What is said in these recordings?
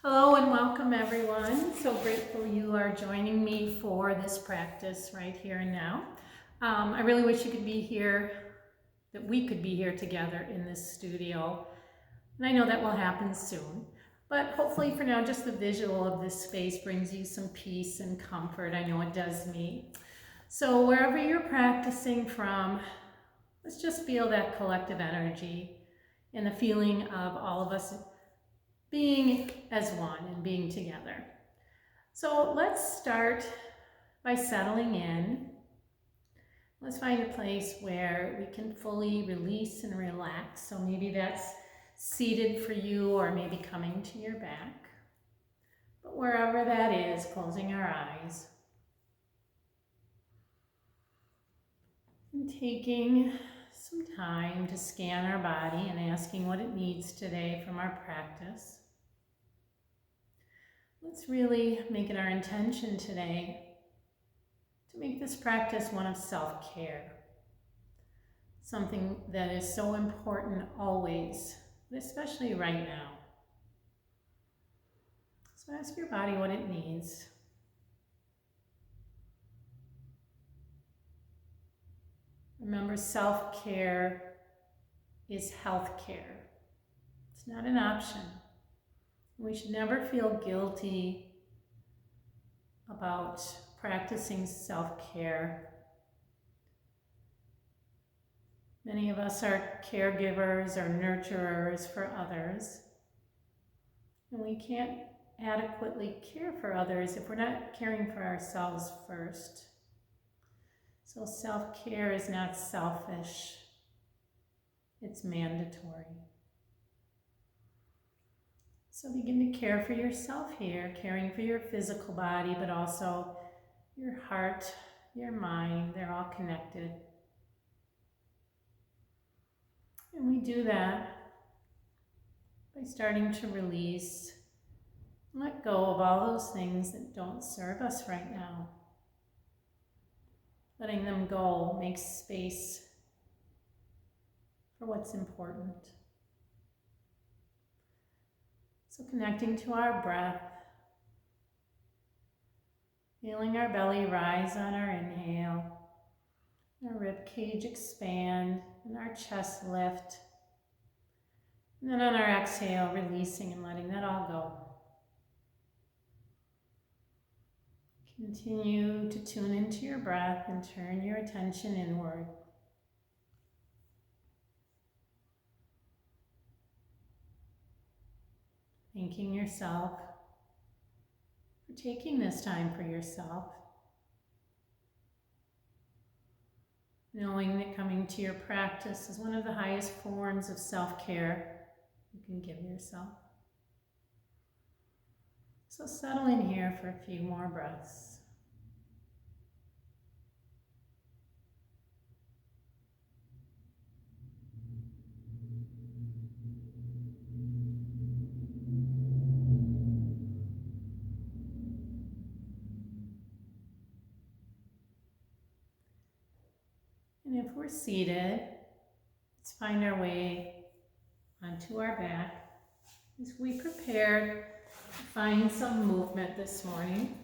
Hello and welcome everyone. So grateful you are joining me for this practice right here and now. I really wish you could be here, that we could be here together in this studio. And I know that will happen soon. But hopefully for now, just the visual of this space brings you some peace and comfort. I know it does me. So wherever you're practicing from, let's just feel that collective energy and the feeling of all of us being as one and being together. So let's start by settling in. Let's find a place where we can fully release and relax. So maybe that's seated for you or maybe coming to your back. But wherever that is, closing our eyes. And taking some time to scan our body and asking what it needs today from our practice. Let's really make it our intention today to make this practice one of self-care. Something that is so important always, but especially right now. So ask your body what it needs. Remember, self-care is health-care. It's not an option. We should never feel guilty about practicing self-care. Many of us are caregivers or nurturers for others, and we can't adequately care for others if we're not caring for ourselves first. So self-care is not selfish, it's mandatory. So begin to care for yourself here, caring for your physical body, but also your heart, your mind, they're all connected. And we do that by starting to release, let go of all those things that don't serve us right now. Letting them go makes space for what's important. So connecting to our breath, feeling our belly rise on our inhale, our rib cage expand, and our chest lift. And then on our exhale, releasing and letting that all go. Continue to tune into your breath and turn your attention inward. Thanking yourself for taking this time for yourself. Knowing that coming to your practice is one of the highest forms of self-care you can give yourself. So settle in here for a few more breaths. And if we're seated, let's find our way onto our back as we prepare to find some movement this morning.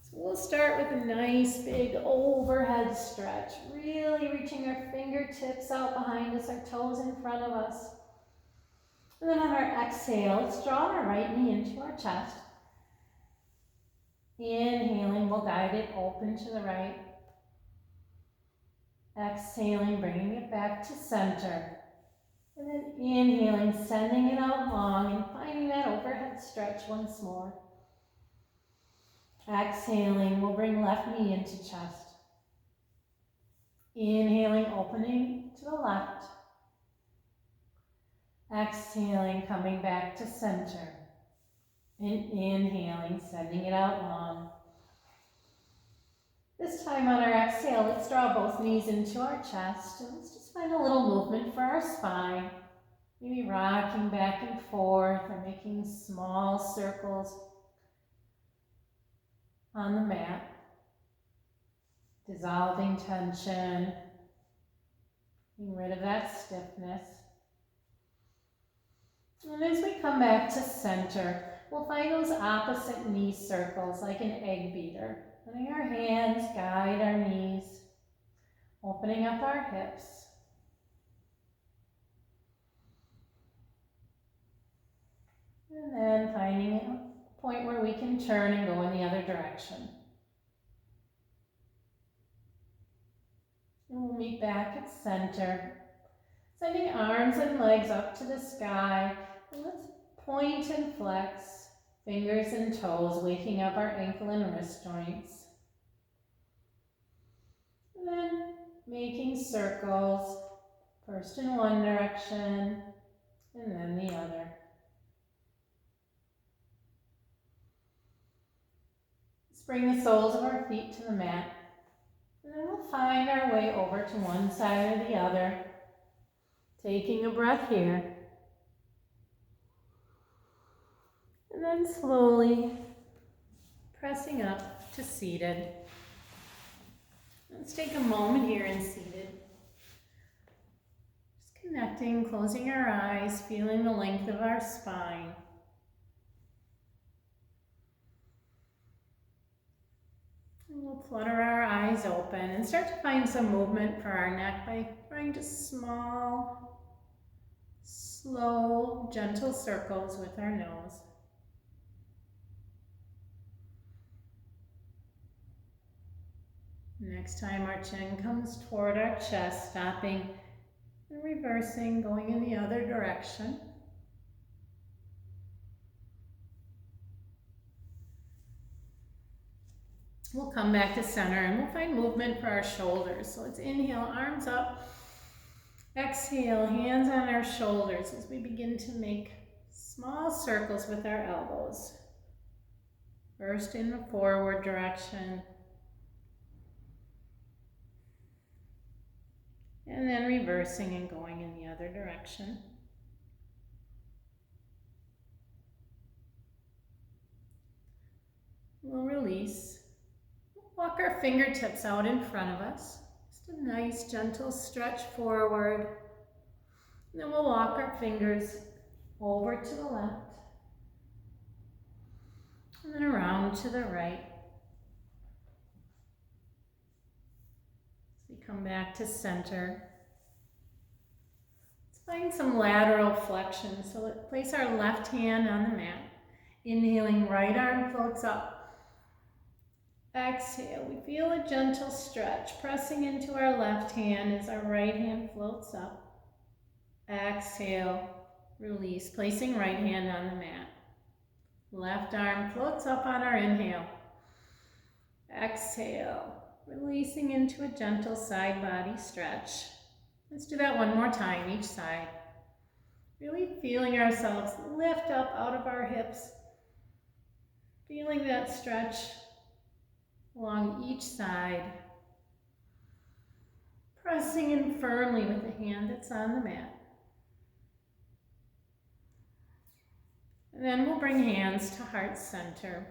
So we'll start with a nice big overhead stretch, really reaching our fingertips out behind us, our toes in front of us. And then on our exhale, let's draw our right knee into our chest. Inhaling, we'll guide it open to the right. Exhaling, bringing it back to center. And then inhaling, sending it out long and finding that overhead stretch once more. Exhaling, we'll bring left knee into chest. Inhaling, opening to the left. Exhaling, coming back to center. And inhaling, sending it out long. This time on our exhale, let's draw both knees into our chest and let's just find a little movement for our spine. Maybe rocking back and forth or making small circles on the mat. Dissolving tension, getting rid of that stiffness. And as we come back to center, we'll find those opposite knee circles like an egg beater. Letting our hands guide our knees, opening up our hips. And then finding a point where we can turn and go in the other direction. And we'll meet back at center. Sending arms and legs up to the sky. And let's point and flex, fingers and toes, waking up our ankle and wrist joints. And then making circles, first in one direction and then the other. Let's bring the soles of our feet to the mat. And then we'll find our way over to one side or the other. Taking a breath here. And then slowly pressing up to seated. Let's take a moment here in seated. Just connecting, closing our eyes, feeling the length of our spine. And we'll flutter our eyes open and start to find some movement for our neck by drawing just small, slow, gentle circles with our nose. Next time our chin comes toward our chest, stopping and reversing, going in the other direction. We'll come back to center and we'll find movement for our shoulders. So let's inhale, arms up. Exhale, hands on our shoulders as we begin to make small circles with our elbows. First in the forward direction. And then reversing and going in the other direction. We'll release. Walk our fingertips out in front of us. Just a nice gentle stretch forward. And then we'll walk our fingers over to the left. And then around to the right. As we come back to center. Let's find some lateral flexion. So let's place our left hand on the mat. Inhaling, right arm floats up. Exhale, we feel a gentle stretch, pressing into our left hand as our right hand floats up. Exhale, release, placing right hand on the mat. Left arm floats up on our inhale. Exhale, releasing into a gentle side body stretch. Let's do that one more time, each side. Really feeling ourselves lift up out of our hips. Feeling that stretch along each side. Pressing in firmly with the hand that's on the mat. And then we'll bring hands to heart center.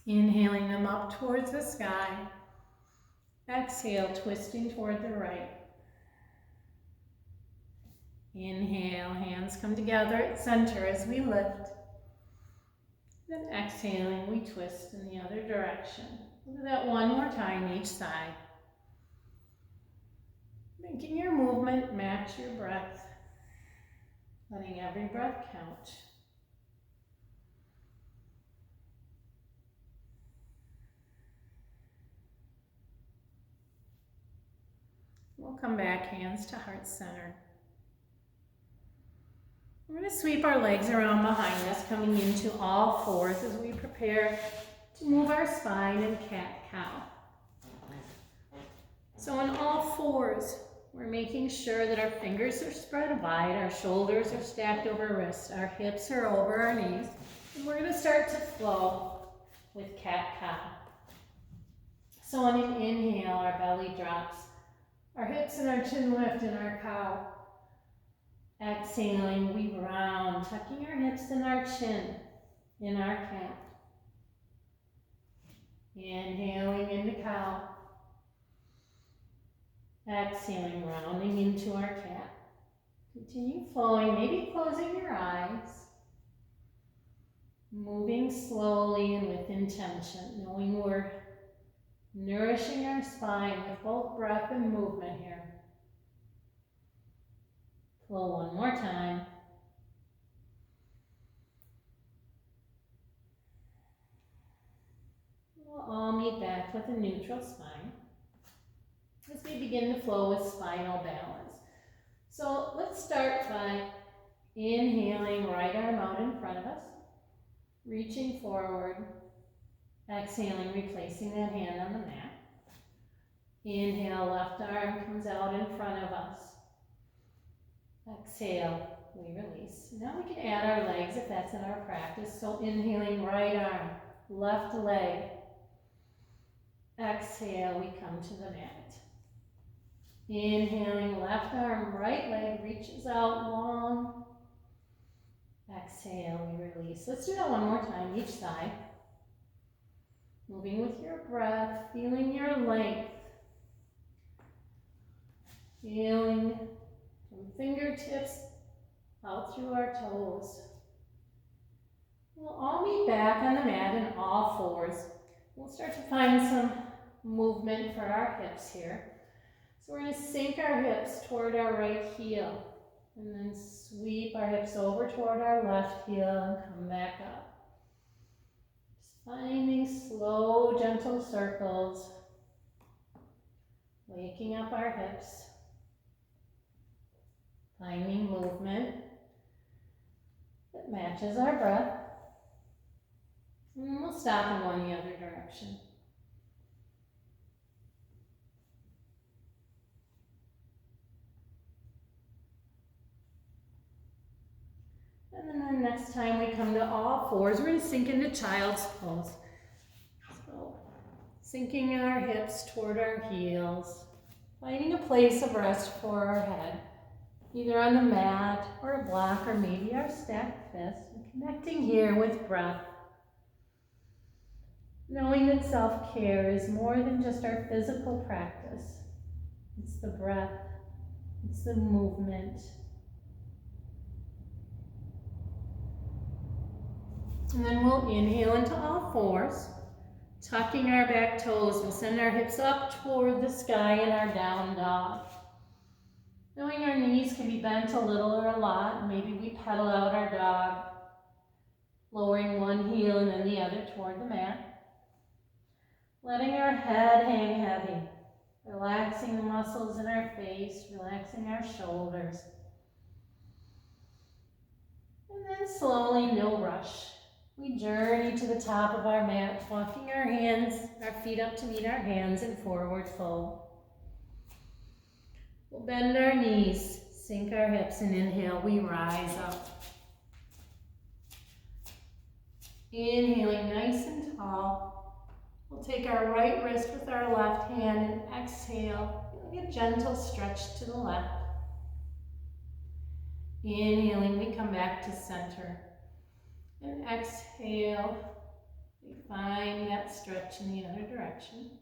Inhaling them up towards the sky. Exhale, twisting toward the right. Inhale, hands come together at center as we lift. Then exhaling, we twist in the other direction. We'll do that one more time each side. Making your movement match your breath. Letting every breath count. We'll come back, hands to heart center. We're going to sweep our legs around behind us, coming into all fours as we prepare to move our spine in cat-cow. So in all fours, we're making sure that our fingers are spread wide, our shoulders are stacked over wrists, our hips are over our knees, and we're going to start to flow with cat-cow. So on an inhale, our belly drops, our hips and our chin lift in our cow. Exhaling, we round, tucking our hips and our chin in our cat. Inhaling into cow. Exhaling, rounding into our cat. Continue flowing, maybe closing your eyes. Moving slowly and with intention, knowing we're nourishing our spine with both breath and movement here. Flow one more time. We'll all meet back with a neutral spine as we begin to flow with spinal balance. So let's start by inhaling, right arm out in front of us, reaching forward, exhaling, replacing that hand on the mat. Inhale, left arm comes out in front of us. Exhale, we release. Now we can add our legs if that's in our practice. So inhaling, right arm, left leg. Exhale, we come to the mat. Inhaling, left arm, right leg reaches out long. Exhale, we release. Let's do that one more time, each side. Moving with your breath, feeling your length. Feeling from fingertips out through our toes. We'll all meet back on the mat in all fours. We'll start to find some movement for our hips here. So we're going to sink our hips toward our right heel and then sweep our hips over toward our left heel and come back up. Just finding slow, gentle circles, waking up our hips. Finding movement that matches our breath. And we'll stop and go in the other direction. And then the next time we come to all fours, we're going to sink into child's pose. So, sinking our hips toward our heels, finding a place of rest for our head. Either on the mat or a block or maybe our stacked fist. And connecting here with breath. Knowing that self-care is more than just our physical practice. It's the breath. It's the movement. And then we'll inhale into all fours. Tucking our back toes. We'll send our hips up toward the sky in our down dog. Knowing our knees can be bent a little or a lot, maybe we pedal out our dog, lowering one heel and then the other toward the mat. Letting our head hang heavy, relaxing the muscles in our face, relaxing our shoulders. And then slowly, no rush, we journey to the top of our mat, walking our feet up to meet our hands in forward fold. We'll bend our knees, sink our hips, and inhale, we rise up. Inhaling nice and tall. We'll take our right wrist with our left hand and exhale, feeling a gentle stretch to the left. Inhaling, we come back to center. And exhale, we find that stretch in the other direction.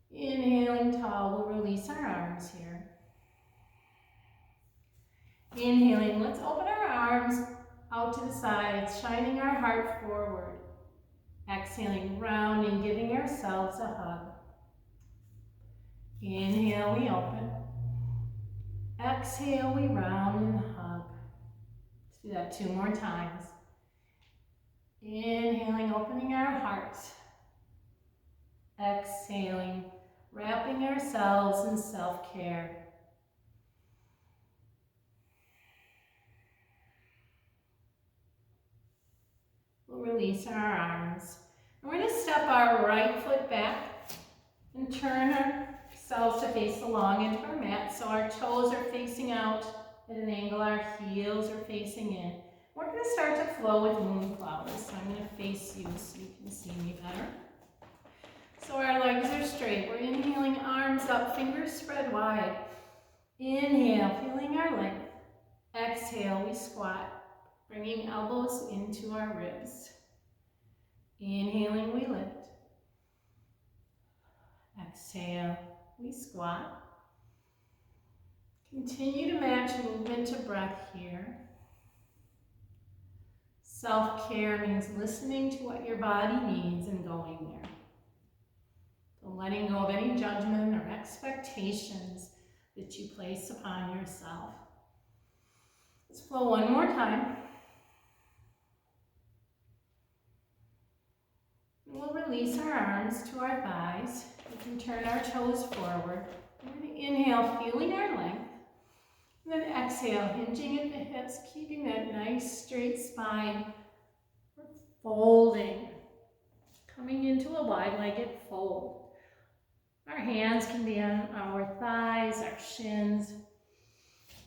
Inhaling tall, we'll release our arms here. Inhaling, let's open our arms out to the sides, shining our heart forward. Exhaling, rounding, giving ourselves a hug. Inhale, we open. Exhale, we round and hug. Let's do that 2 more times. Inhaling, opening our hearts. Exhaling, wrapping ourselves in self-care. We'll release our arms. And we're going to step our right foot back and turn ourselves to face the long end of our mat so our toes are facing out at an angle, our heels are facing in. We're going to start to flow with moonflowers. So I'm going to face you so you can see me better. So our legs are straight. We're inhaling, arms up, fingers spread wide. Inhale, feeling our length. Exhale, we squat, bringing elbows into our ribs. Inhaling, we lift. Exhale, we squat. Continue to match movement to breath here. Self-care means listening to what your body needs and going there. So letting go of any judgment or expectations that you place upon yourself. Let's flow one more time. We'll release our arms to our thighs. We can turn our toes forward. We're going to inhale, feeling our length. And then exhale, hinging at the hips, keeping that nice straight spine. We're folding, coming into a wide-legged fold. Our hands can be on our thighs, our shins,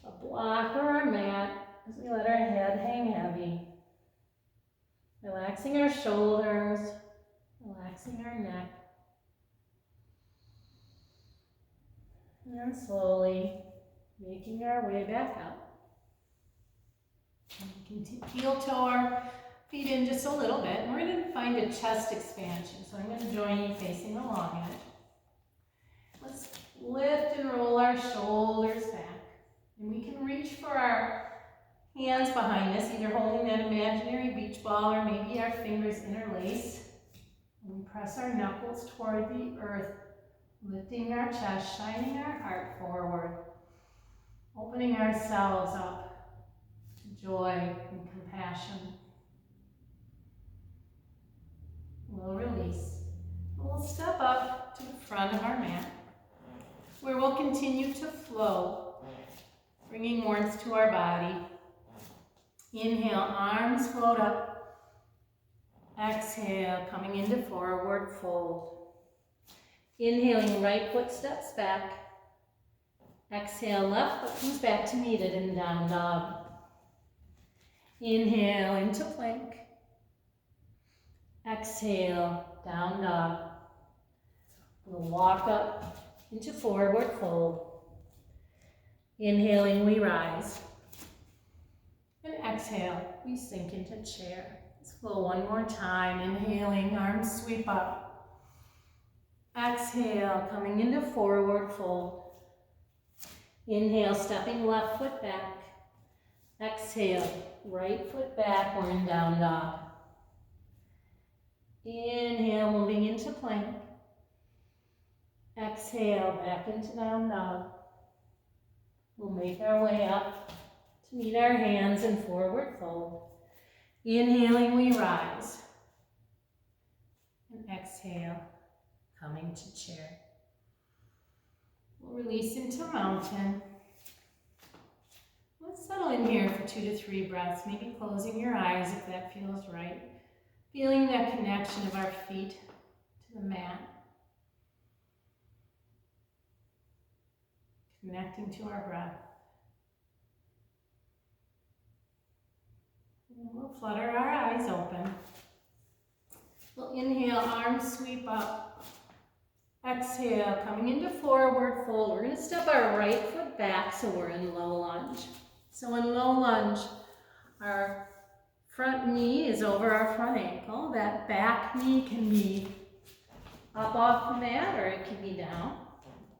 a block or our mat as we let our head hang heavy. Relaxing our shoulders, relaxing our neck. And then slowly making our way back up. And we can heel-toe our feet in just a little bit. And we're going to find a chest expansion. So I'm going to join you facing the long edge. Let's lift and roll our shoulders back. And we can reach for our hands behind us, either holding that imaginary beach ball or maybe our fingers interlace. And we press our knuckles toward the earth, lifting our chest, shining our heart forward, opening ourselves up to joy and compassion. We'll release. We'll step up to the front of our mat, where we'll continue to flow, bringing warmth to our body. Inhale, arms float up. Exhale, coming into forward fold. Inhaling, right foot steps back. Exhale, left foot comes back to meet it in down dog. Inhale into plank. Exhale, down dog. We'll walk up into forward fold. Inhaling, we rise. And exhale, we sink into chair. Let's flow one more time. Inhaling, arms sweep up. Exhale, coming into forward fold. Inhale, stepping left foot back. Exhale, right foot back, we're in down dog. Inhale, moving into plank. Exhale, back into down dog. We'll make our way up to meet our hands in forward fold. Inhaling, we rise. And exhale, coming to chair. We'll release into mountain. Let's settle in here for 2 to 3 breaths, maybe closing your eyes if that feels right. Feeling that connection of our feet to the mat. Connecting to our breath. And we'll flutter our eyes open. We'll inhale, arms sweep up. Exhale, coming into forward fold. We're going to step our right foot back so we're in low lunge. So in low lunge, our front knee is over our front ankle. That back knee can be up off the mat or it can be down.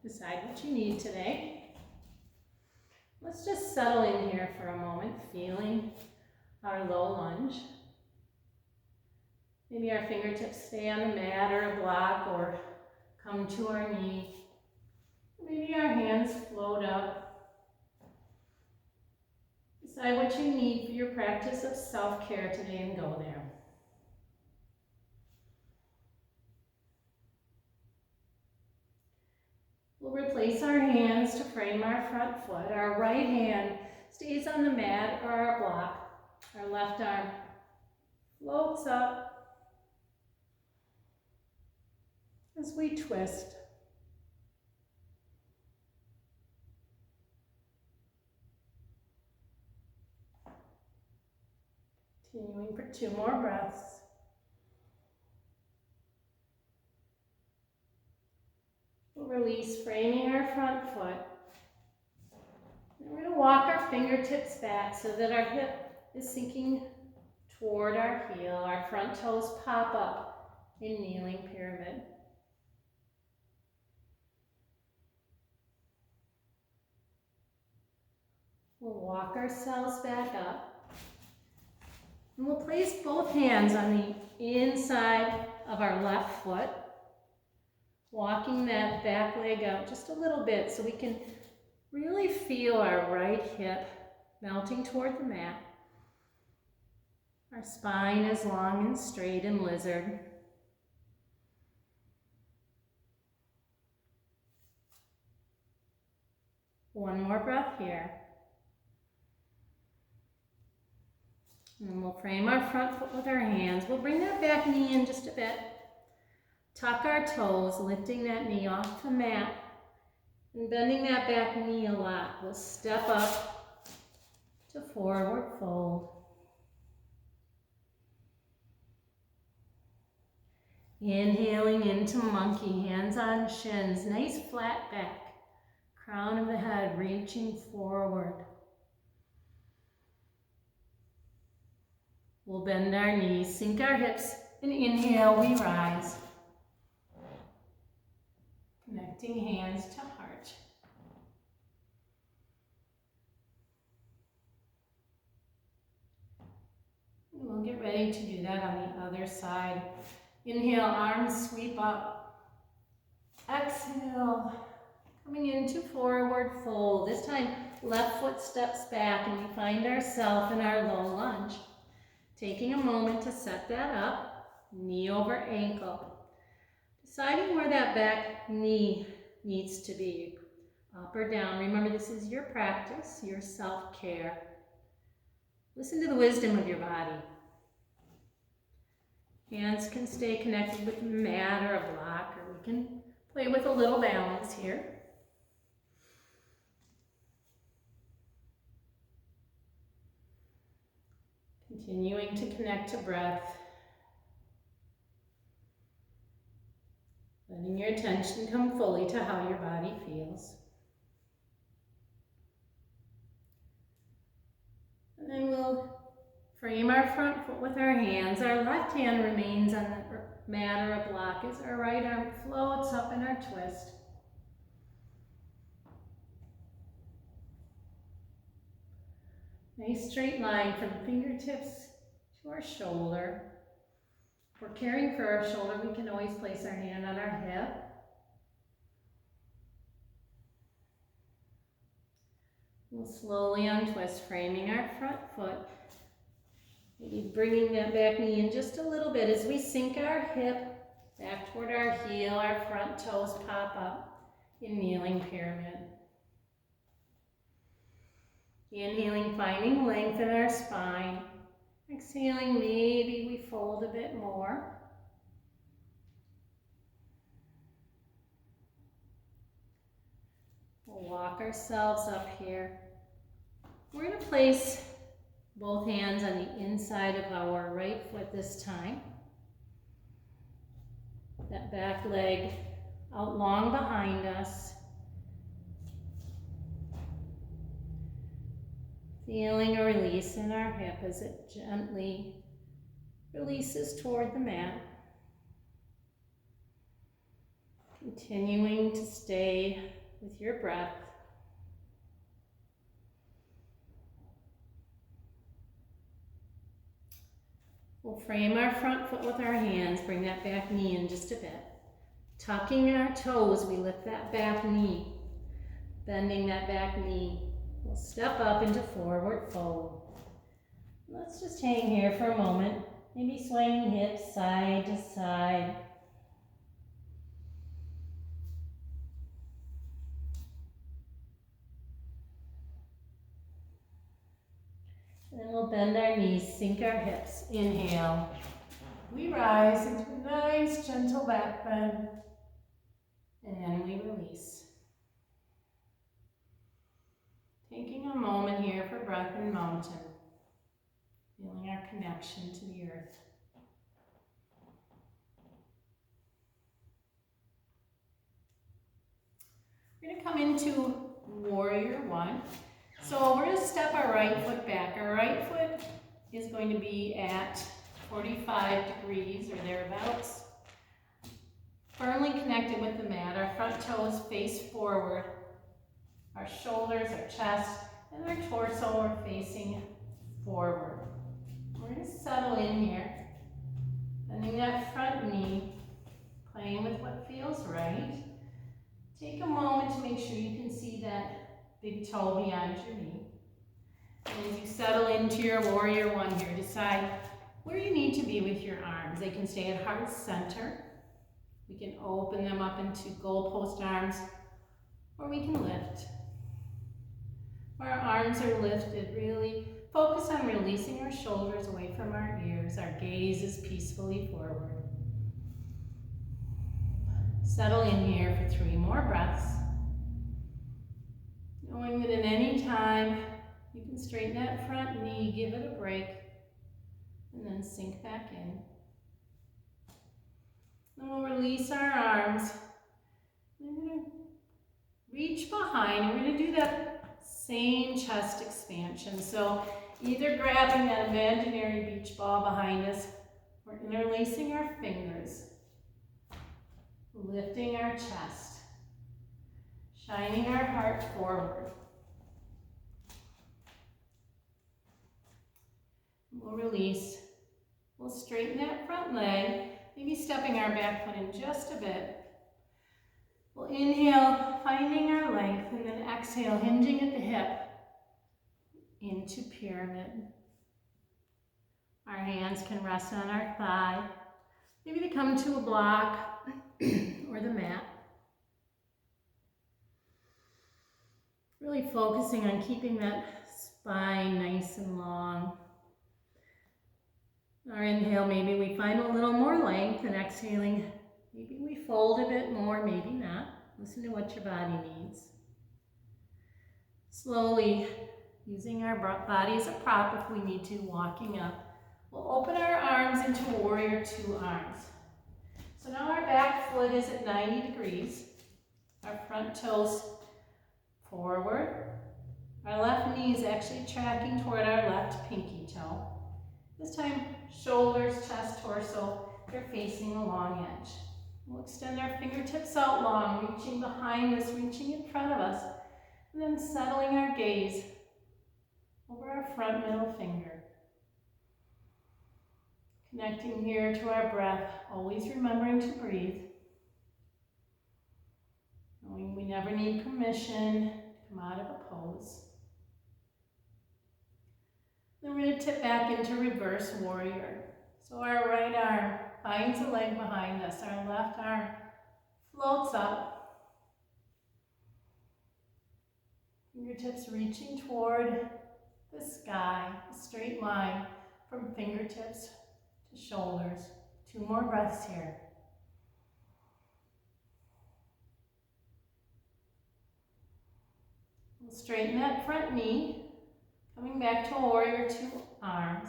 Decide what you need today. Let's just settle in here for a moment, feeling our low lunge. Maybe our fingertips stay on the mat or a block or come to our knee. Maybe our hands float up. Decide what you need for your practice of self-care today and go there. We'll replace our hands to frame our front foot. Our right hand stays on the mat or our block. Our left arm floats up as we twist. Continuing for 2 more breaths. We'll release, framing our front foot. And we're going to walk our fingertips back so that our hip is sinking toward our heel. Our front toes pop up in kneeling pyramid. We'll walk ourselves back up. And we'll place both hands on the inside of our left foot, walking that back leg out just a little bit so we can really feel our right hip melting toward the mat. Our spine is long and straight and lizard. One more breath here. And we'll frame our front foot with our hands. We'll bring that back knee in just a bit. Tuck our toes, lifting that knee off the mat and bending that back knee a lot. We'll step up to forward fold. Inhaling into monkey, hands on shins, nice flat back, crown of the head reaching forward. We'll bend our knees, sink our hips, and inhale, we rise. Connecting hands to heart. And we'll get ready to do that on the other side. Inhale, arms sweep up. Exhale, coming into forward fold. This time, left foot steps back and we find ourselves in our low lunge. Taking a moment to set that up, knee over ankle. Deciding where that back knee needs to be, up or down. Remember, this is your practice, your self-care. Listen to the wisdom of your body. Hands can stay connected with a mat or a block, or we can play with a little balance here. Continuing to connect to breath. Letting your attention come fully to how your body feels. And then we'll frame our front foot with our hands. Our left hand remains on the mat or a block as our right arm floats up in our twist. Nice straight line from fingertips to our shoulder. If we're caring for our shoulder, we can always place our hand on our hip. We'll slowly untwist, framing our front foot. Maybe bringing that back knee in just a little bit as we sink our hip back toward our heel, our front toes pop up in kneeling pyramid. Inhaling, finding length in our spine. Exhaling, maybe we fold a bit more. We'll walk ourselves up here. We're going to place both hands on the inside of our right foot this time. That back leg out long behind us. Feeling a release in our hip as it gently releases toward the mat. Continuing to stay with your breath. We'll frame our front foot with our hands, bring that back knee in just a bit. Tucking our toes, we lift that back knee, bending that back knee. We'll step up into forward fold. Let's just hang here for a moment, maybe swaying hips side to side. And then we'll bend our knees, sink our hips. Inhale. We rise into a nice gentle back bend. And we release. Taking a moment here for breath and mountain. Feeling our connection to the earth. We're going to come into Warrior One. So we're going to step our right foot back. Our right foot is going to be at 45 degrees or thereabouts. Firmly connected with the mat. Our front toes face forward. Our shoulders, our chest and our torso are facing forward. We're going to settle in here, bending that front knee, playing with what feels right. Take a moment to make sure you can see that big toe beyond your knee. And as you settle into your warrior one here, decide where you need to be with your arms. They can stay at heart center. We can open them up into goalpost arms, or we can lift. Where our arms are lifted, really focus on releasing our shoulders away from our ears. Our gaze is peacefully forward. Settle in here for 3 more breaths. Knowing that at any time, you can straighten that front knee, give it a break, and then sink back in. Then we'll release our arms. We're going to reach behind, and we're going to do that same chest expansion. So either grabbing that imaginary beach ball behind us, or interlacing our fingers, lifting our chest, shining our heart forward. We'll release. We'll straighten that front leg, maybe stepping our back foot in just a bit. We'll inhale, finding our length, and then exhale, hinging at the hip into pyramid. Our hands can rest on our thigh. Maybe they come to a block or the mat. Really focusing on keeping that spine nice and long. Our inhale, maybe we find a little more length, and exhaling, maybe we fold a bit more, maybe not. Listen to what your body needs. Slowly, using our body as a prop if we need to, walking up. We'll open our arms into warrior 2 arms. So now our back foot is at 90 degrees. Our front toes forward. Our left knee is actually tracking toward our left pinky toe. This time, shoulders, chest, torso, they're facing the long edge. We'll extend our fingertips out long, reaching behind us, reaching in front of us, and then settling our gaze over our front middle finger. Connecting here to our breath, always remembering to breathe. Knowing we never need permission to come out of a pose. Then we're going to tip back into reverse warrior. So our right arm finds the leg behind us. Our left arm floats up. Fingertips reaching toward the sky, a straight line from fingertips to shoulders. 2 more breaths here. We'll straighten that front knee. Coming back to warrior 2 arms.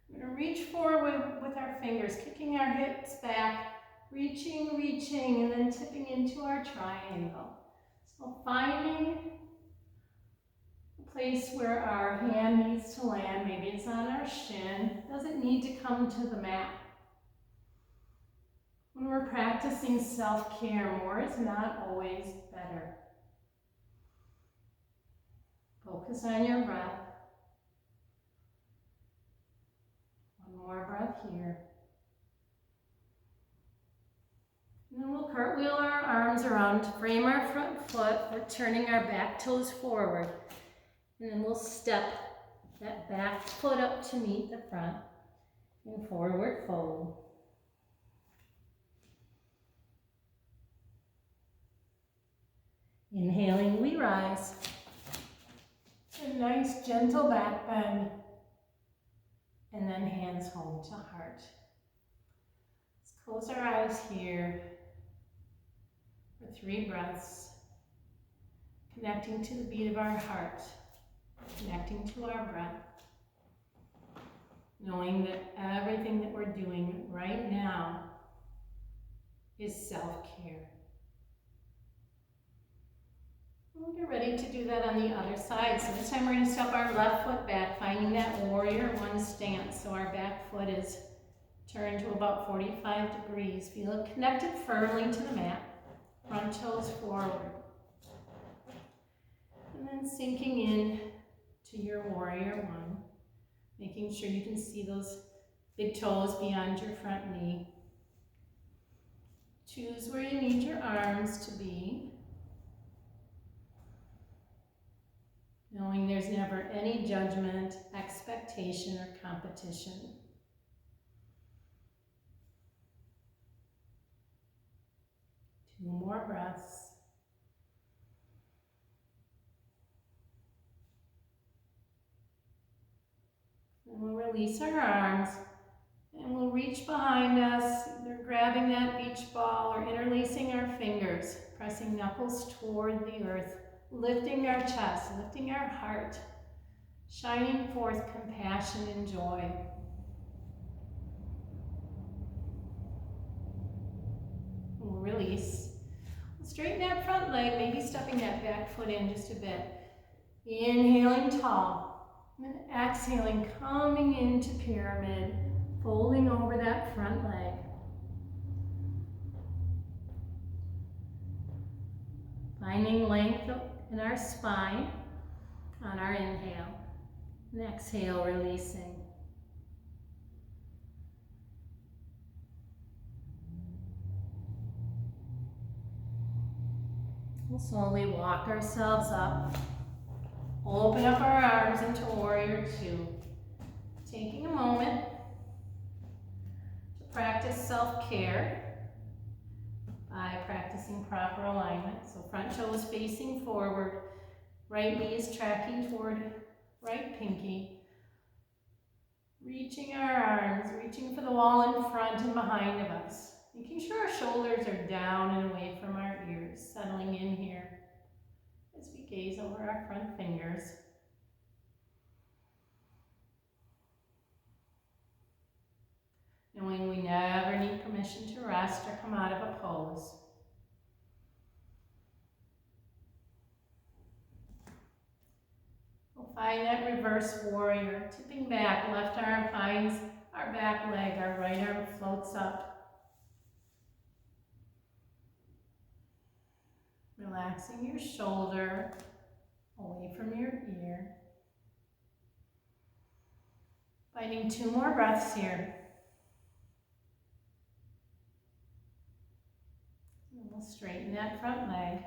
We're going to reach forward with our fingers, kicking our hips back, reaching, and then tipping into our triangle. So finding a place where our hand needs to land. Maybe it's on our shin. Doesn't need to come to the mat. When we're practicing self-care, more is not always better. Focus on your breath. More breath here. And then we'll cartwheel our arms around to frame our front foot. We're turning our back toes forward. And then we'll step that back foot up to meet the front and forward fold. Inhaling, we rise. A nice gentle back bend. And then hands home to heart. Let's close our eyes here for 3 breaths. Connecting to the beat of our heart. Connecting to our breath. Knowing that everything that we're doing right now is self-care. We'll get ready to do that on the other side. So this time we're going to step our left foot back, finding that warrior 1 stance. So our back foot is turned to about 45 degrees. Feel it connected firmly to the mat. Front toes forward. And then sinking in to your warrior one, making sure you can see those big toes beyond your front knee. Choose where you need your arms to be, knowing there's never any judgment, expectation, or competition. Two more breaths. And we'll release our arms and we'll reach behind us, either grabbing that beach ball or interlacing our fingers, pressing knuckles toward the earth, lifting our chest, lifting our heart, shining forth compassion and joy. We'll release. We'll straighten that front leg, maybe stepping that back foot in just a bit. Inhaling tall, and then exhaling, coming into pyramid, folding over that front leg. Finding length in our spine on our inhale, and exhale, releasing. We'll slowly walk ourselves up. Open up our arms into warrior two. Taking a moment to practice self-care by practicing proper alignment. So front toes facing forward, right knee is tracking toward right pinky. Reaching our arms, reaching for the wall in front and behind of us. Making sure our shoulders are down and away from our ears, settling in here as we gaze over our front fingers. Knowing we never need permission to rest or come out of a pose. We'll find that reverse warrior, tipping back, left arm finds our back leg, our right arm floats up. Relaxing your shoulder away from your ear. Finding two more breaths here. And we'll straighten that front leg.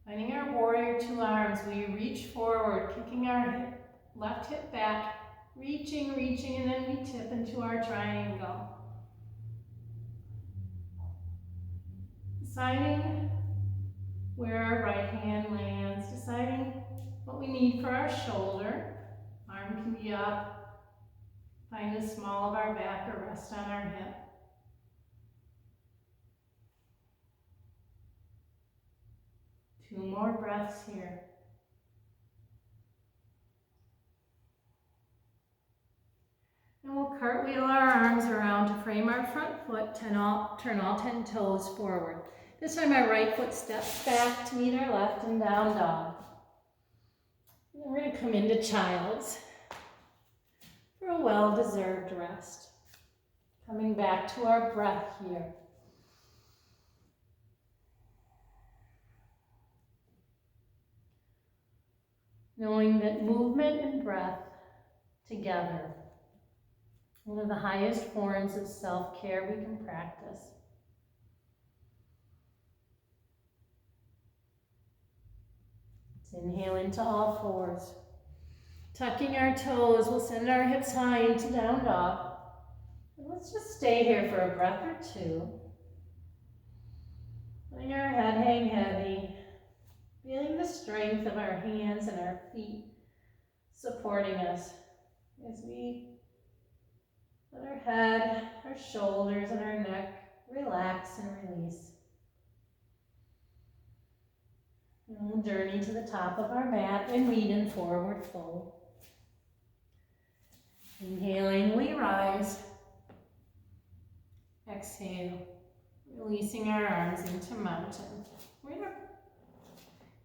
Finding our warrior two arms, we reach forward, kicking our left hip back, reaching, and then we tip into our triangle. Deciding where our right hand lands, deciding what we need for our shoulder. Arm can be up, find the small of our back or rest on our hip. Two more breaths here. And we'll cartwheel our arms around to frame our front foot, turn all 10 toes forward. This time our right foot steps back to meet our left and down dog. And we're going to come into child's for a well-deserved rest. Coming back to our breath here. Knowing that movement and breath together, one of the highest forms of self-care we can practice. Let's inhale into all fours. Tucking our toes, we'll send our hips high into down dog. And let's just stay here for a breath or two. Letting our head hang heavy. Feeling the strength of our hands and our feet supporting us as we let our head, our shoulders, and our neck relax and release. And we'll journey to the top of our mat and meet in forward fold. Inhaling, we rise. Exhale, releasing our arms into mountain. We're going to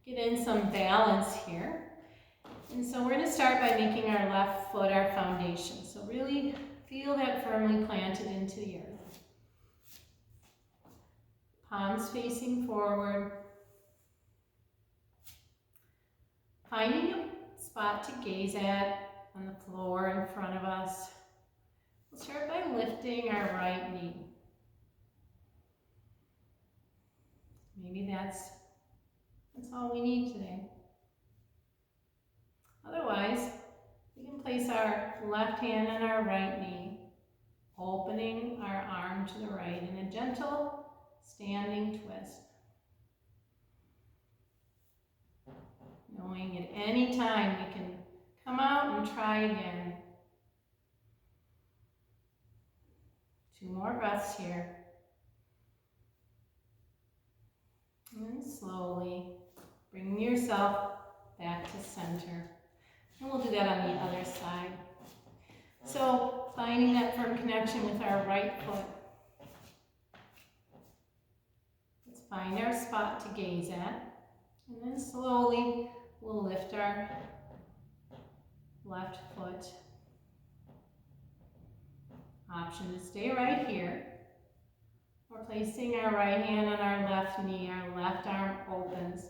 get in some balance here. And so we're going to start by making our left foot our foundation. So really feel that firmly planted into the earth. Palms facing forward. Finding a spot to gaze at on the floor in front of us. We'll start by lifting our right knee. Maybe that's all we need today. Otherwise, we can place our left hand on our right knee, opening our arm to the right in a gentle standing twist. Knowing at any time we can come out and try again. 2 more breaths here. And then slowly bring yourself back to center. And we'll do that on the other side. So finding that firm connection with our right foot. Let's find our spot to gaze at. And then slowly we'll lift our left foot. Option to stay right here. We're placing our right hand on our left knee, our left arm opens.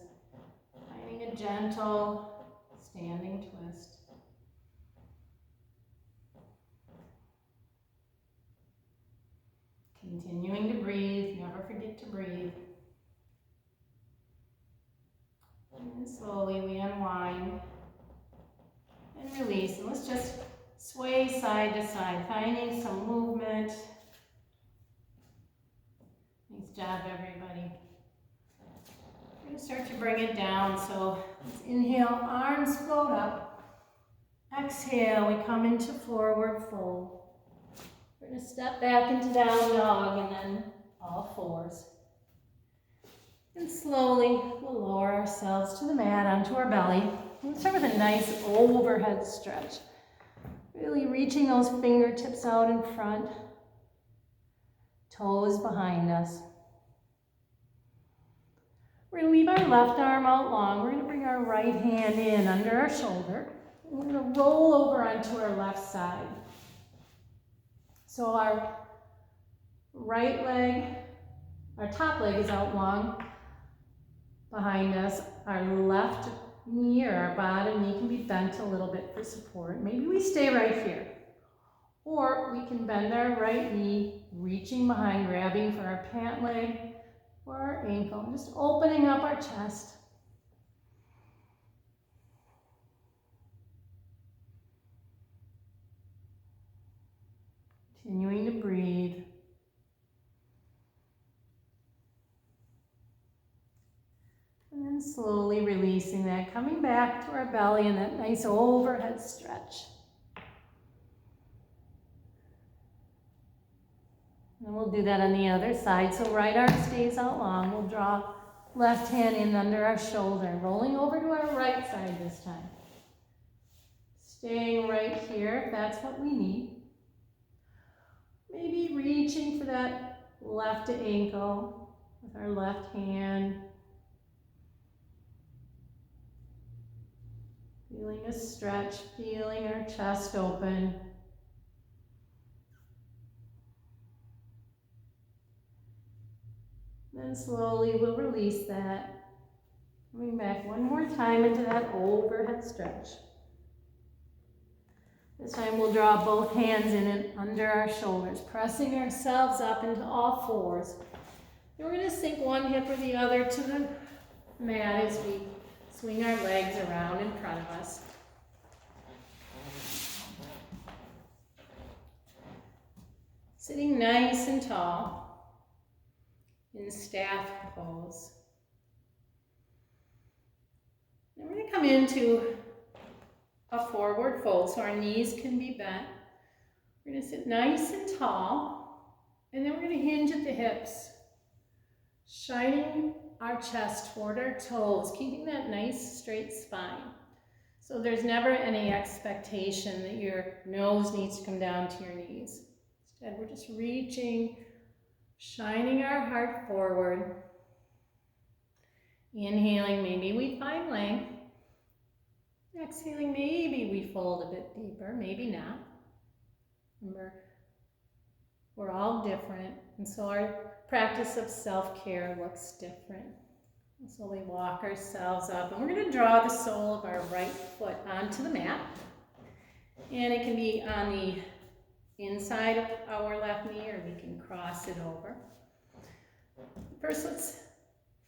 Finding a gentle standing twist. Continuing to breathe, never forget to breathe. And then slowly we unwind and release. And let's just sway side to side, finding some movement. Nice job, everybody. We're going to start to bring it down. So let's inhale, arms float up. Exhale, we come into forward fold. We're going to step back into down dog and then all fours. And slowly we'll lower ourselves to the mat onto our belly. We'll start with a nice overhead stretch. Really reaching those fingertips out in front. Toes behind us. We're going to leave our left arm out long. We're going to bring our right hand in under our shoulder. We're going to roll over onto our left side. So our right leg, our top leg is out long behind us. Our left knee or our bottom knee can be bent a little bit for support. Maybe we stay right here. Or we can bend our right knee, reaching behind, grabbing for our pant leg or our ankle, just opening up our chest. Continuing to breathe. And then slowly releasing that, coming back to our belly in that nice overhead stretch. And we'll do that on the other side. So right arm stays out long. We'll draw left hand in under our shoulder, rolling over to our right side this time. Staying right here if that's what we need. Maybe reaching for that left ankle with our left hand. Feeling a stretch, feeling our chest open. Then slowly we'll release that. Coming back one more time into that overhead stretch. This time we'll draw both hands in and under our shoulders, pressing ourselves up into all fours. And we're going to sink one hip or the other to the mat as we swing our legs around in front of us. Sitting nice and tall in staff pose. And we're going to come into a forward fold so our knees can be bent. We're going to sit nice and tall, and then we're going to hinge at the hips, shining our chest toward our toes, keeping that nice straight spine. So there's never any expectation that your nose needs to come down to your knees. Instead, we're just reaching, shining our heart forward. Inhaling, maybe we find length. Exhaling, maybe we fold a bit deeper, maybe not. Remember, we're all different, and so our practice of self-care looks different. So we walk ourselves up, and we're going to draw the sole of our right foot onto the mat. And it can be on the inside of our left knee, or we can cross it over. First, let's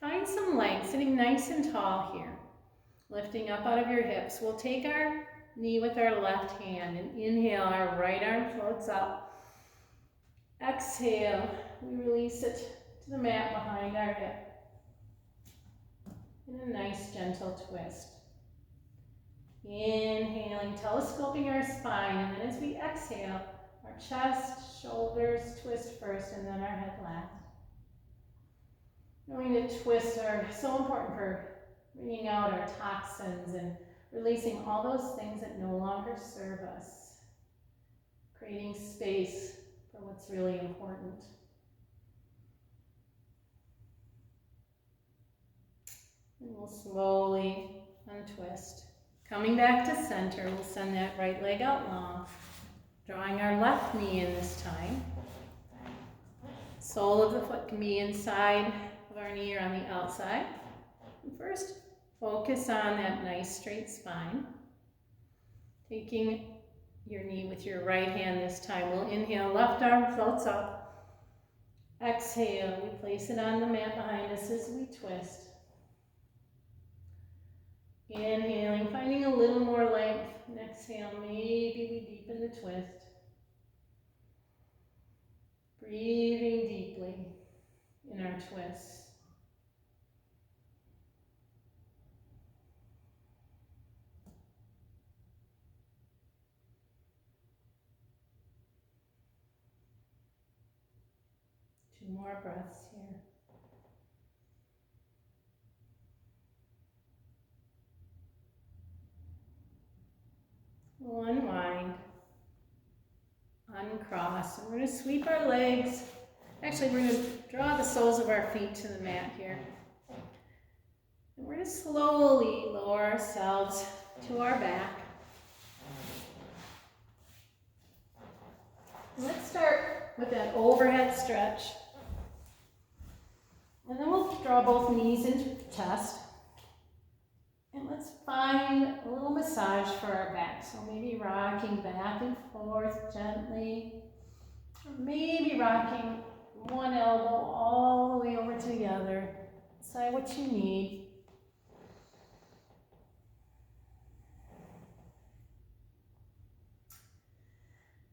find some length, sitting nice and tall here. Lifting up out of your hips. We'll take our knee with our left hand and inhale, our right arm floats up. Exhale, we release it to the mat behind our hip. In a nice gentle twist. Inhaling, telescoping our spine, and then as we exhale, our chest, shoulders twist first, and then our head last. Knowing that twists are so important for bringing out our toxins and releasing all those things that no longer serve us. Creating space for what's really important. And we'll slowly untwist. Coming back to center, we'll send that right leg out long. Drawing our left knee in this time. Sole of the foot can be inside of our knee or on the outside. And first, focus on that nice straight spine. Taking your knee with your right hand this time. We'll inhale, left arm floats up. Exhale, we place it on the mat behind us as we twist. Inhaling, finding a little more length. And exhale, maybe we deepen the twist. Breathing deeply in our twists. Two more breaths here. We'll unwind, uncross, and we're going to sweep our legs. Actually, we're going to draw the soles of our feet to the mat here. And we're going to slowly lower ourselves to our back. And let's start with that overhead stretch. And then we'll draw both knees into the chest. And let's find a little massage for our back. So maybe rocking back and forth gently. Or maybe rocking one elbow all the way over to the other. Decide what you need.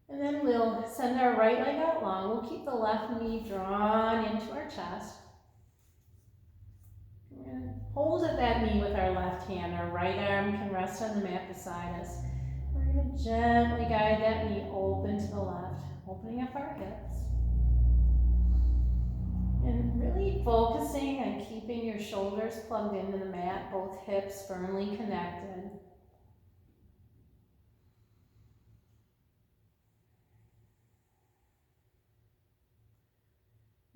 And then we'll send our right leg out long. We'll keep the left knee drawn into our chest. We're going to hold at that knee with our left hand. Our right arm can rest on the mat beside us. We're going to gently guide that knee open to the left, opening up our hips. And really focusing on keeping your shoulders plugged into the mat, both hips firmly connected.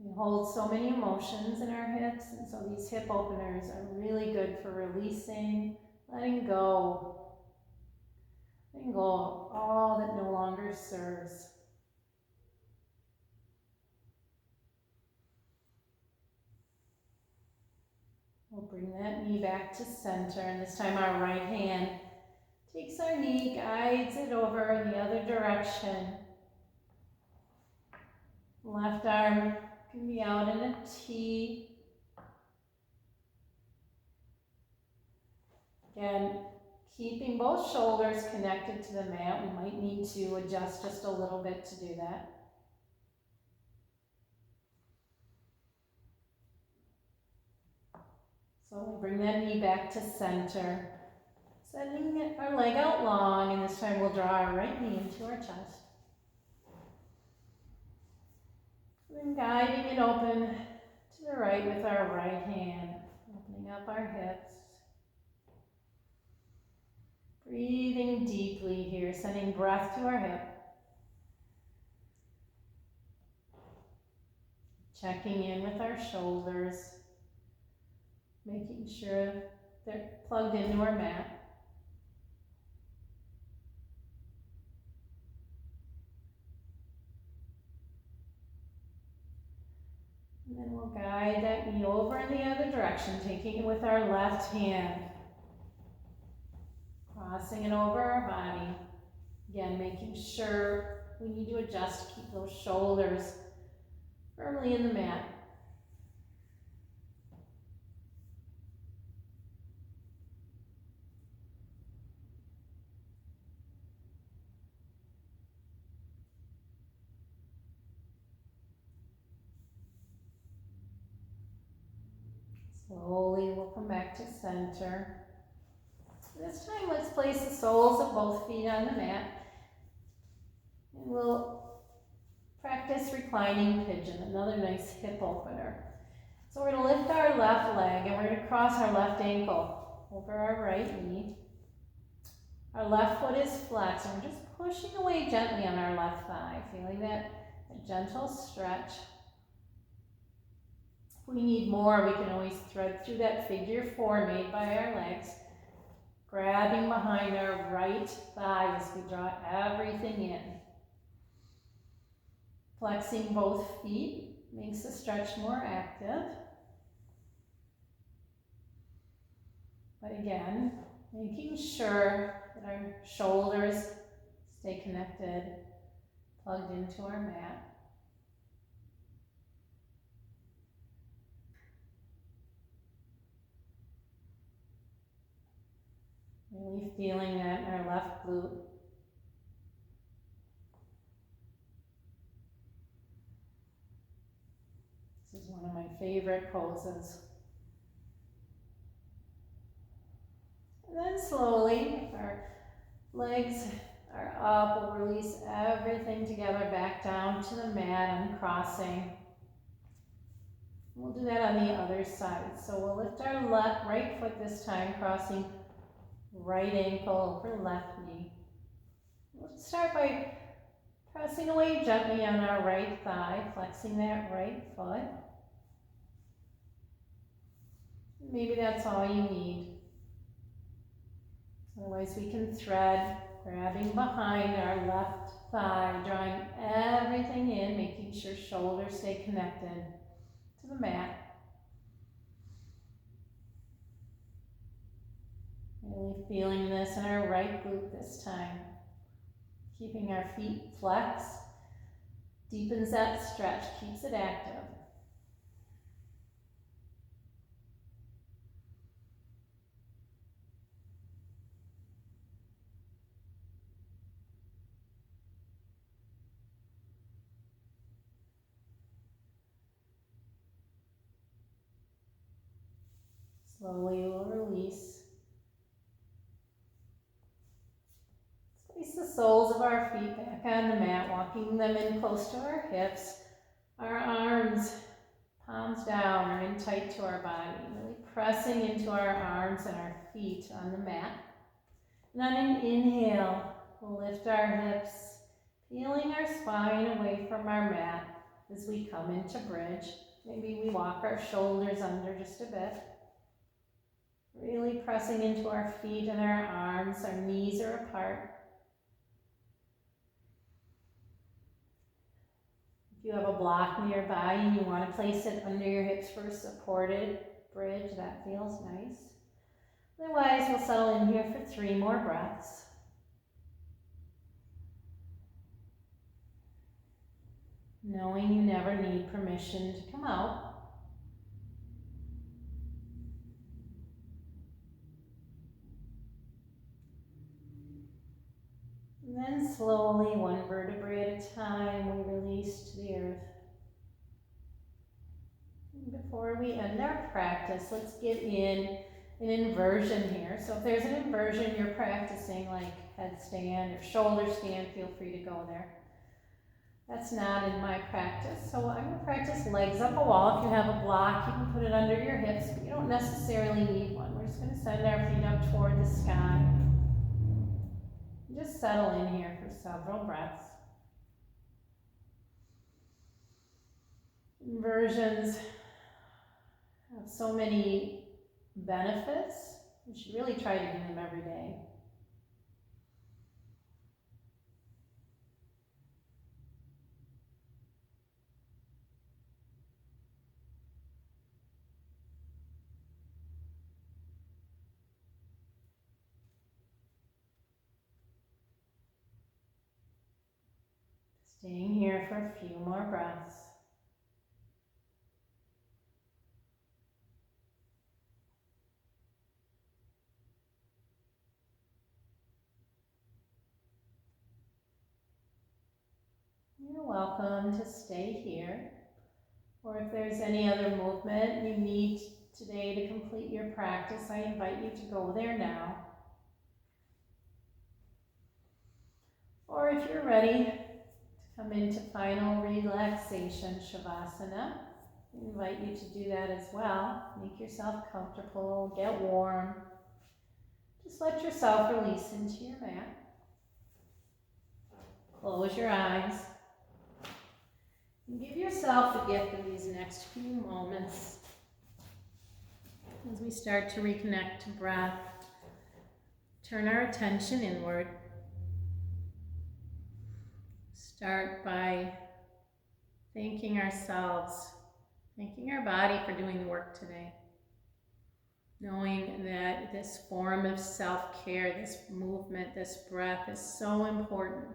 We hold so many emotions in our hips, and so these hip openers are really good for releasing, letting go of all that no longer serves. We'll bring that knee back to center, and this time our right hand takes our knee, guides it over in the other direction. Left arm can be out in a T. Again, keeping both shoulders connected to the mat. We might need to adjust just a little bit to do that. So we'll bring that knee back to center. Sending our leg out long, and this time we'll draw our right knee into our chest. And guiding it open to the right with our right hand, opening up our hips. Breathing deeply here, sending breath to our hip. Checking in with our shoulders, making sure they're plugged into our mat. And then we'll guide that knee over in the other direction, taking it with our left hand. Crossing it over our body. Again, making sure we need to adjust to keep those shoulders firmly in the mat. Slowly we'll come back to center. This time let's place the soles of both feet on the mat. And we'll practice reclining pigeon, another nice hip opener. So we're going to lift our left leg and we're going to cross our left ankle over our right knee. Our left foot is flexed and we're just pushing away gently on our left thigh, feeling that gentle stretch. If we need more, we can always thread through that figure four made by our legs, grabbing behind our right thigh as we draw everything in. Flexing both feet makes the stretch more active. But again, making sure that our shoulders stay connected, plugged into our mat. Really feeling that in our left glute. This is one of my favorite poses. And then slowly, if our legs are up, we'll release everything together back down to the mat, uncrossing. We'll do that on the other side. So we'll lift our right foot this time, crossing right ankle over left knee. We'll start by pressing away gently on our right thigh, flexing that right foot. Maybe that's all you need. Otherwise we can thread, grabbing behind our left thigh, drawing everything in, making sure shoulders stay connected to the mat. Really feeling this in our right glute this time. Keeping our feet flexed, deepens that stretch, keeps it active. Slowly we'll release. Place the soles of our feet back on the mat, walking them in close to our hips. Our arms, palms down, are in tight to our body, really pressing into our arms and our feet on the mat. And on an inhale, we'll lift our hips, peeling our spine away from our mat as we come into bridge. Maybe we walk our shoulders under just a bit. Really pressing into our feet and our arms, our knees are apart. If you have a block nearby and you want to place it under your hips for a supported bridge, that feels nice. Otherwise, we'll settle in here for 3 more breaths. Knowing you never need permission to come out. And then slowly, one vertebrae at a time, we release to the earth. And before we end our practice, let's get in an inversion here. So if there's an inversion you're practicing, like headstand or shoulder stand, feel free to go there. That's not in my practice. So I'm going to practice legs up a wall. If you have a block, you can put it under your hips, but you don't necessarily need one. We're just going to send our feet up toward the sky. Just settle in here for several breaths. Inversions have so many benefits. You should really try to do them every day. for a few more breaths. You're welcome to stay here, or if there's any other movement you need today to complete your practice, I invite you to go there now. Or if you're ready to come into final relaxation, Shavasana, I invite you to do that as well. Make yourself comfortable, get warm. Just let yourself release into your mat. Close your eyes. And give yourself the gift of these next few moments as we start to reconnect to breath. Turn our attention inward. Start by thanking ourselves, thanking our body for doing the work today. Knowing that this form of self-care, this movement, this breath is so important.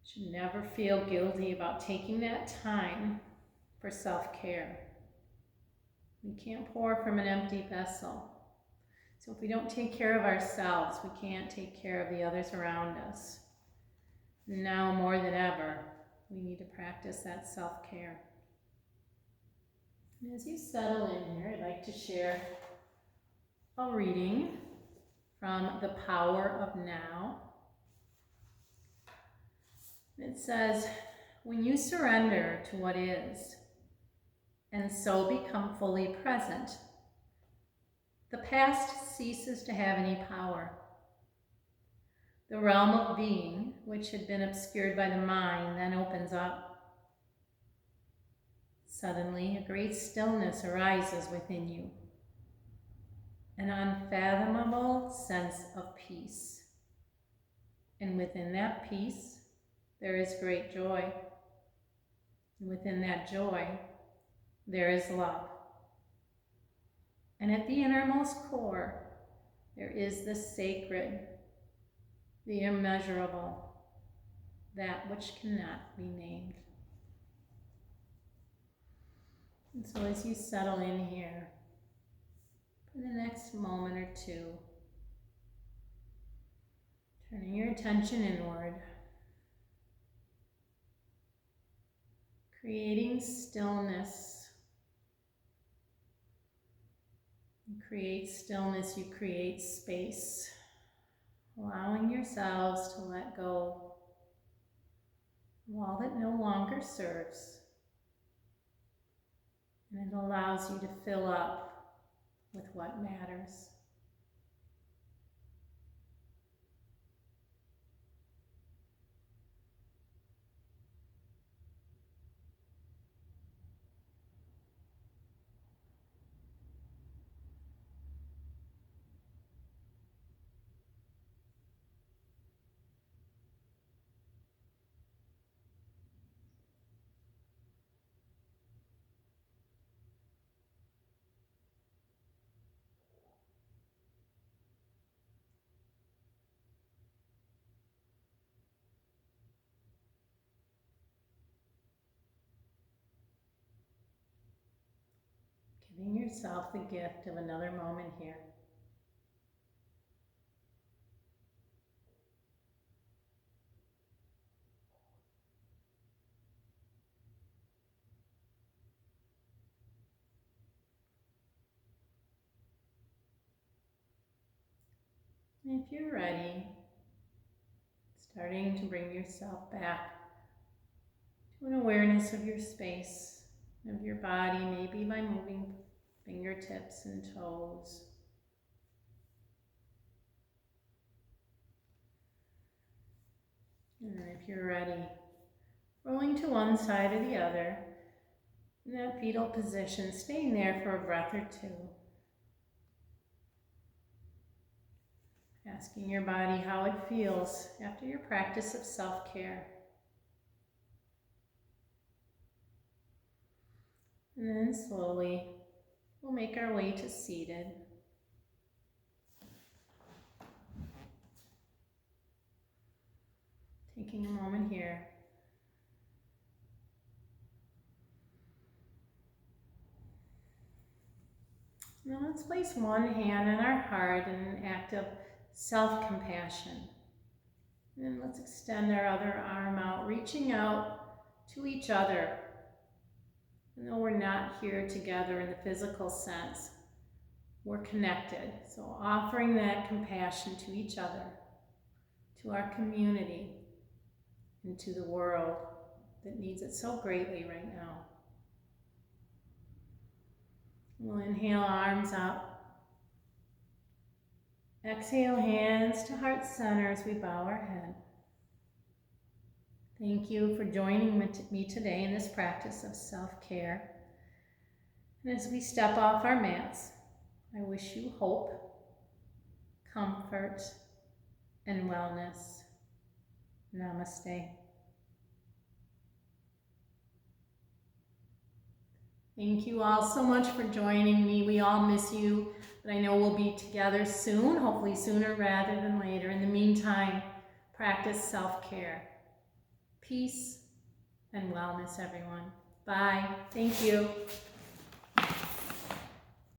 You should never feel guilty about taking that time for self-care. We can't pour from an empty vessel. So if we don't take care of ourselves, we can't take care of the others around us. Now more than ever, we need to practice that self-care. And as you settle in here, I'd like to share a reading from The Power of Now. It says, when you surrender to what is, and so become fully present, the past ceases to have any power. The realm of being, which had been obscured by the mind, then opens up. Suddenly, a great stillness arises within you, an unfathomable sense of peace. And within that peace, there is great joy. And within that joy, there is love. And at the innermost core, there is the sacred, the immeasurable, that which cannot be named. And so as you settle in here, for the next moment or two, turning your attention inward, creating stillness. You create stillness, you create space, allowing yourselves to let go of all that no longer serves. And it allows you to fill up with what matters. Giving yourself the gift of another moment here. And if you're ready, starting to bring yourself back to an awareness of your space, of your body, maybe by moving fingertips and toes. And then if you're ready, rolling to one side or the other, in that fetal position, staying there for a breath or two. Asking your body how it feels after your practice of self-care. And then slowly, we'll make our way to seated. Taking a moment here Now let's place one hand on our heart in an act of self-compassion. And then let's extend our other arm out, reaching out to each other. And though we're not here together in the physical sense, we're connected. So offering that compassion to each other, to our community, and to the world that needs it so greatly right now. We'll inhale, arms up. Exhale, hands to heart center as we bow our head. Thank you for joining me today in this practice of self-care. And as we step off our mats, I wish you hope, comfort, and wellness. Namaste. Thank you all so much for joining me. We all miss you, but I know we'll be together soon, hopefully sooner rather than later. In the meantime, practice self-care. Peace and wellness, everyone. Bye. Thank you.